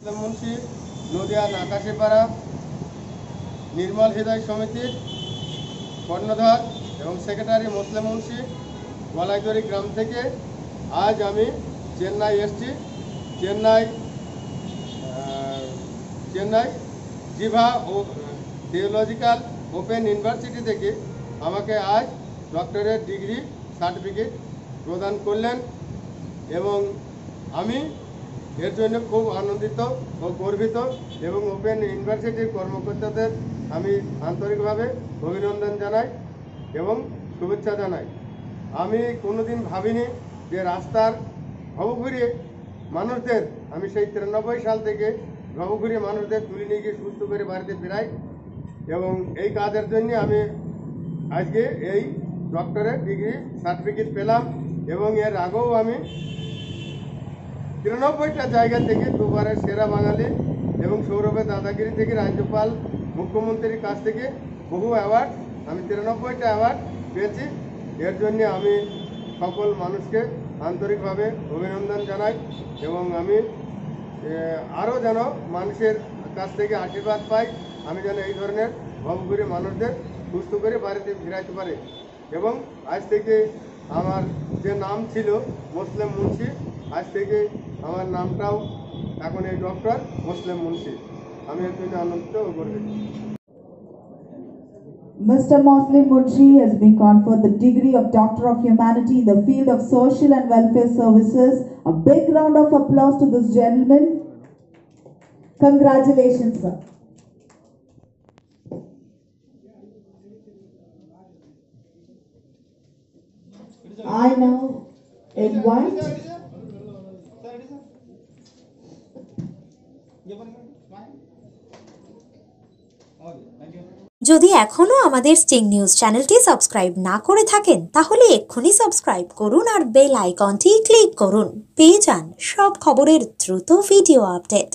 মুন্সি নদিয়া নাকাশিপাড়া নির্মল হৃদয় সমিতির কর্ণধার এবং সেক্রেটারি মুসলিম মুন্সি গলাইজড়ি গ্রাম থেকে আজ আমি চেন্নাই এসেছি। চেন্নাই জিভা ও থিওলজিক্যাল ওপেন ইউনিভার্সিটি থেকে আমাকে আজ ডক্টরেট ডিগ্রি সার্টিফিকেট প্রদান করলেন এবং আমি এর জন্য খুব আনন্দিত ও গর্বিত এবং ওপেন ইউনিভার্সিটির কর্মকর্তাদের আমি আন্তরিকভাবে অভিনন্দন জানাই এবং শুভেচ্ছা জানাই। আমি কোনোদিন ভাবিনি যে রাস্তার ভবঘুরিয়ে মানুষদের, আমি সেই 93 সাল থেকে ভবঘুরিয়ে মানুষদের তুলে নিয়ে গিয়ে সুস্থ করে বাড়িতে ফেরাই এবং এই কাজের জন্য আমি আজকে এই ডক্টরেট ডিগ্রি সার্টিফিকেট পেলাম এবং এর আগেও আমি 93টা জায়গা থেকে দুবারের সেরা বাঙালি এবং সৌরভের দাদাগিরি থেকে রাজ্যপাল মুখ্যমন্ত্রীর কাছ থেকে বহু অ্যাওয়ার্ড, আমি 93টা অ্যাওয়ার্ড পেয়েছি। এর জন্য আমি সকল মানুষকে আন্তরিকভাবে অভিনন্দন জানাই এবং আমি আরও যেন মানুষের কাছ থেকে আশীর্বাদ পাই, আমি যেন এই ধরনের ভবঘুরে মানুষদের সুস্থ করে বাড়িতে ফিরাইতে পারি এবং আজ থেকে আমার যে নাম ছিল মুসলিম মুন্সি, আজ থেকে আমার নামটাও এখন এই ডক্টর মুসলিম মুন্সি। আমি এর জন্য আনন্দিত ও গর্বিত। Mr. Muslim Munshi has been conferred the degree of Doctor of Humanity in the field of Social and Welfare Services. A big round of applause to this gentleman. Congratulations, sir. I now invite যদি এখনো আমাদের sting news চ্যানেলটি subscribe না করে থাকেন তাহলে এক্ষুনি subscribe করুন আর বেল আইকনটি ক্লিক করুন। পেয়ে যান সব খবরের দ্রুত ভিডিও আপডেট।